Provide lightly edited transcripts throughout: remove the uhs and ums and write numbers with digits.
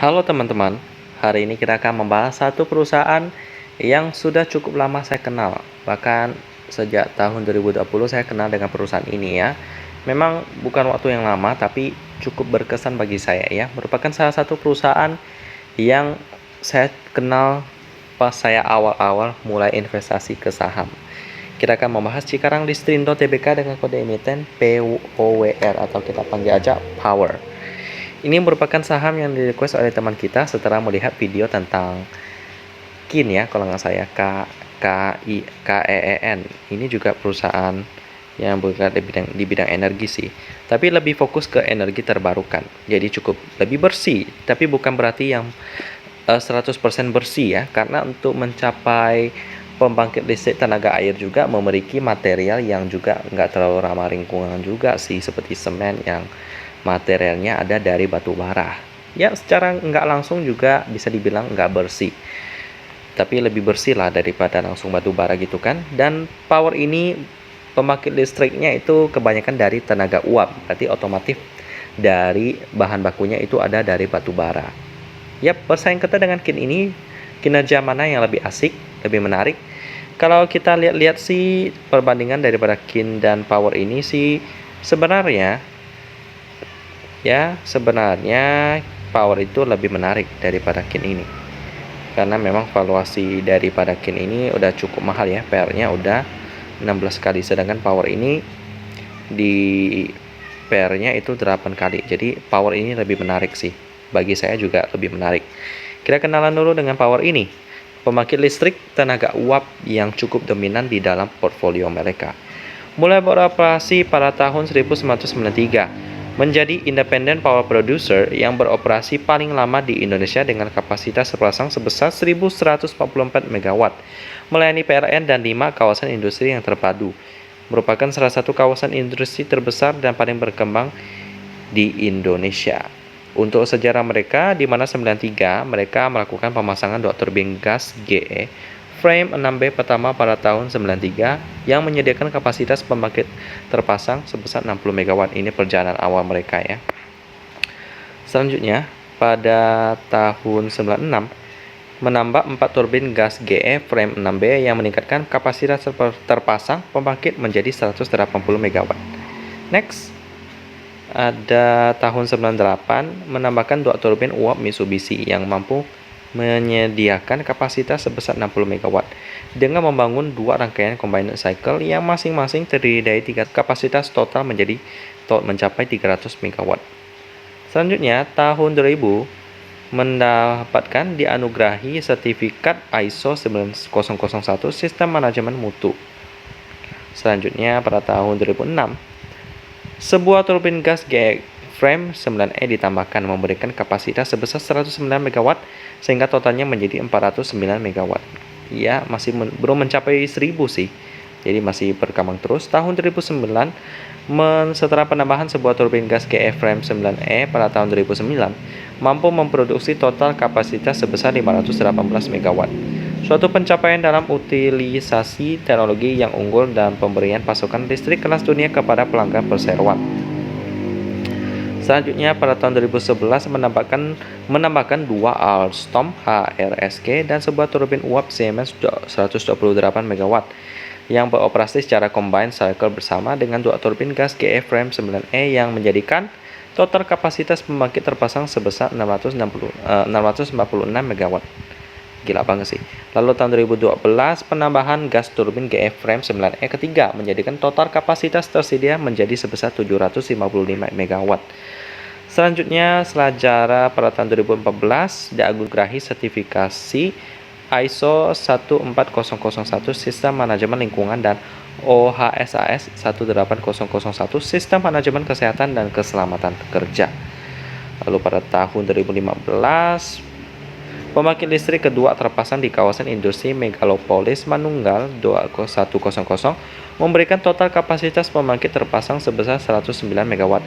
Halo teman-teman, hari ini kita akan membahas satu perusahaan yang sudah cukup lama saya kenal. Bahkan sejak tahun 2020 saya kenal dengan perusahaan ini ya. Memang bukan waktu yang lama tapi cukup berkesan bagi saya ya. Merupakan salah satu perusahaan yang saya kenal pas saya awal-awal mulai investasi ke saham. Kita akan membahas Cikarang Listrindo Tbk dengan kode emiten POWR atau kita panggil aja Power. Ini merupakan saham yang di-request oleh teman kita setelah melihat video tentang KIN ya, kalau nggak saya KEEN. Ini juga perusahaan yang bergerak di bidang energi sih, tapi lebih fokus ke energi terbarukan. Jadi cukup lebih bersih, tapi bukan berarti yang 100% bersih ya, karena untuk mencapai pembangkit listrik tenaga air juga memiliki material yang juga nggak terlalu ramah lingkungan juga sih, seperti semen yang materialnya ada dari batu bara. Ya, secara nggak langsung juga bisa dibilang nggak bersih. Tapi lebih bersih lah daripada langsung batu bara gitu kan. Dan Power ini pembangkit listriknya itu kebanyakan dari tenaga uap. Berarti otomatis dari bahan bakunya itu ada dari batu bara. Ya, bersaing ketat dengan KIN ini, kinerja mana yang lebih asik, lebih menarik? Kalau kita lihat-lihat sih perbandingan daripada KIN dan Power ini sih sebenarnya Power itu lebih menarik daripada KIN ini, karena memang valuasi daripada KIN ini udah cukup mahal ya, PR-nya udah 16 kali, sedangkan Power ini di PR-nya itu 8 kali. Jadi Power ini lebih menarik sih, bagi saya juga lebih menarik. Kita kenalan dulu dengan Power ini, pembangkit listrik tenaga uap yang cukup dominan di dalam portfolio mereka. Mulai beroperasi pada tahun 1993, menjadi independent power producer yang beroperasi paling lama di Indonesia dengan kapasitas terpasang sebesar 1.144 MW, melayani PLN dan 5 kawasan industri yang terpadu. Merupakan salah satu kawasan industri terbesar dan paling berkembang di Indonesia. Untuk sejarah mereka, di mana 93 mereka melakukan pemasangan 2 turbin gas GE frame 6B pertama pada tahun 93 yang menyediakan kapasitas pembangkit terpasang sebesar 60 MW. Ini perjalanan awal mereka ya. Selanjutnya, pada tahun 96 menambah 4 turbin gas GE frame 6B yang meningkatkan kapasitas terpasang pembangkit menjadi 180 MW. Next, ada tahun 98 menambahkan 2 turbin uap Mitsubishi yang mampu menyediakan kapasitas sebesar 60 MW dengan membangun 2 rangkaian combined cycle yang masing-masing terdiri dari 3 kapasitas total mencapai 300 MW. Selanjutnya, tahun 2000 mendapatkan dianugerahi sertifikat ISO 9001 Sistem Manajemen Mutu. Selanjutnya, pada tahun 2006, sebuah turbin gas GE frame 9E ditambahkan memberikan kapasitas sebesar 109 MW sehingga totalnya menjadi 409 MW. Ya, masih belum mencapai 1000 sih. Jadi masih berkembang terus. Tahun 2009 setelah penambahan sebuah turbin gas GE frame 9E pada tahun 2009 mampu memproduksi total kapasitas sebesar 518 MW. Suatu pencapaian dalam utilisasi teknologi yang unggul dan pemberian pasokan listrik kelas dunia kepada pelanggan perseroan. Selanjutnya, pada tahun 2011 menambahkan 2 Alstom HRSG dan sebuah turbin uap Siemens 128 MW yang beroperasi secara combined cycle bersama dengan 2 turbin gas GE frame 9E yang menjadikan total kapasitas pembangkit terpasang sebesar 646 MW. Gila banget sih. Lalu tahun 2012 penambahan gas turbin GE frame 9E ketiga menjadikan total kapasitas tersedia menjadi sebesar 755 MW. Selanjutnya, selanjutnya pada tahun 2014 dianugerahi sertifikasi ISO 14001 Sistem Manajemen Lingkungan dan OHSAS 18001 Sistem Manajemen Kesehatan dan Keselamatan Kerja. Lalu pada tahun 2015 pembangkit listrik kedua terpasang di kawasan industri Megalopolis Manunggal 2100 memberikan total kapasitas pembangkit terpasang sebesar 109 MW.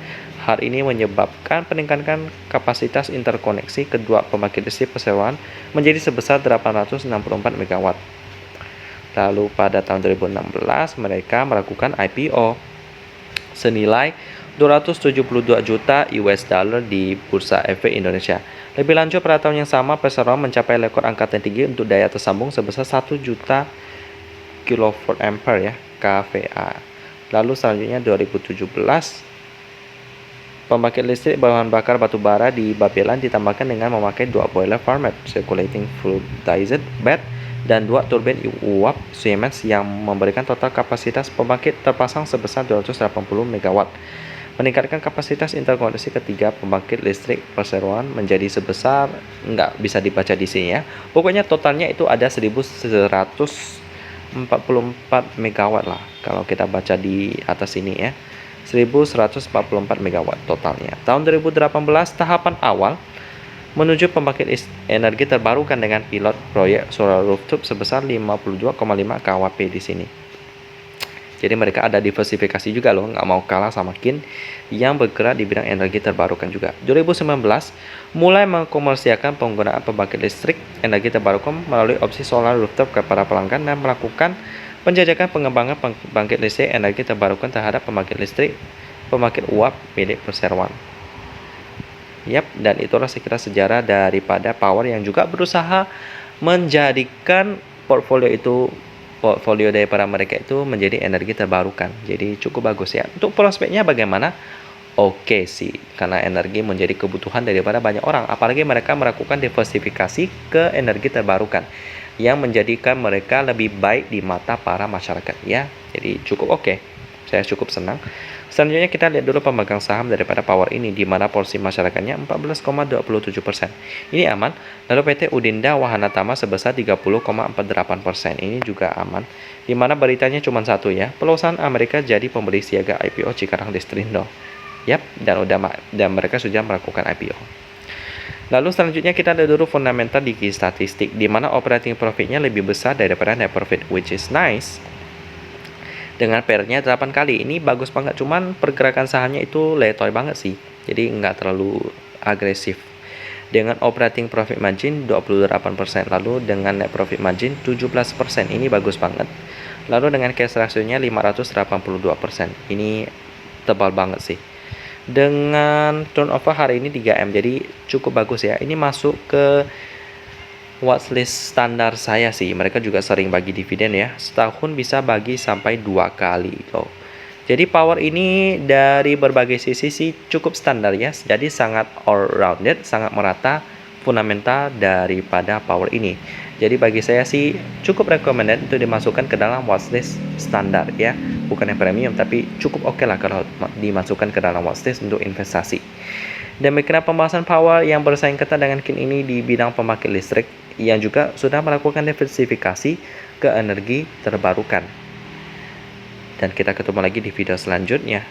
Hal ini menyebabkan peningkatan kapasitas interkoneksi kedua pembangkit listrik perseroan menjadi sebesar 864 MW. Lalu pada tahun 2016 mereka melakukan IPO senilai 272 juta US dollar di Bursa Efek Indonesia. Lebih lanjut, pada tahun yang sama Perseroan mencapai rekor angka tertinggi untuk daya tersambung sebesar 1 juta kilowatt ampere ya, kVA. Lalu selanjutnya 2017, pembangkit listrik bahan bakar batu bara di Babelan ditambahkan dengan memakai 2 boiler format circulating fluidized bed dan 2 turbin uap Siemens yang memberikan total kapasitas pembangkit terpasang sebesar 280 MW. Meningkatkan kapasitas interkoneksi ketiga pembangkit listrik Perseroan menjadi sebesar, nggak bisa dibaca di sini ya. Pokoknya totalnya itu ada 1144 MW lah kalau kita baca di atas ini ya. 1144 MW totalnya. Tahun 2018 tahapan awal menuju pembangkit energi terbarukan dengan pilot proyek solar rooftop sebesar 52,5 kWp di sini. Jadi mereka ada diversifikasi juga loh, nggak mau kalah sama KIN yang bergerak di bidang energi terbarukan juga. 2019 mulai mengkomersialkan penggunaan pembangkit listrik energi terbarukan melalui opsi solar rooftop kepada pelanggan dan melakukan penjajakan pengembangan pembangkit listrik energi terbarukan terhadap pembangkit uap milik Perseroan. Yap, dan itulah sekira sejarah daripada Power yang juga berusaha menjadikan portfolio daripada mereka itu menjadi energi terbarukan. Jadi cukup bagus ya. Untuk prospeknya bagaimana? Oke sih, karena energi menjadi kebutuhan daripada banyak orang. Apalagi mereka melakukan diversifikasi ke energi terbarukan yang menjadikan mereka lebih baik di mata para masyarakat ya. Jadi cukup oke. Saya cukup senang. Selanjutnya kita lihat dulu pemegang saham daripada Power ini, di mana porsi masyarakatnya 14,27%. Ini aman. Lalu PT Udinda Wahana Tama sebesar 30,48%. Ini juga aman. Di mana beritanya cuma satu ya. Perusahaan Amerika jadi pembeli siaga IPO Cikarang Listrindo. Yap, dan mereka sudah melakukan IPO. Lalu selanjutnya kita lihat dulu fundamental di statistik, di mana operating profitnya lebih besar daripada net profit, which is nice. Dengan PER-nya 8 kali, ini bagus banget, cuman pergerakan sahamnya itu letoy banget sih, jadi nggak terlalu agresif. Dengan operating profit margin 28%, lalu dengan net profit margin 17%, ini bagus banget. Lalu dengan cash ratio-nya 582%, ini tebal banget sih. Dengan turnover hari ini 3M, jadi cukup bagus ya. Ini masuk ke watchlist standar saya sih. Mereka juga sering bagi dividen ya. Setahun bisa bagi sampai 2 kali loh. Jadi Power ini dari berbagai sisi sih cukup standar ya. Jadi sangat all rounded, sangat merata fundamental daripada Power ini. Jadi bagi saya sih cukup recommended untuk dimasukkan ke dalam watchlist standar ya. Bukan yang premium, tapi cukup oke lah kalau dimasukkan ke dalam watchlist untuk investasi. Demikian pembahasan Power yang bersaing ketat dengan KIN ini di bidang pembangkit listrik yang juga sudah melakukan diversifikasi ke energi terbarukan. Dan kita ketemu lagi di video selanjutnya.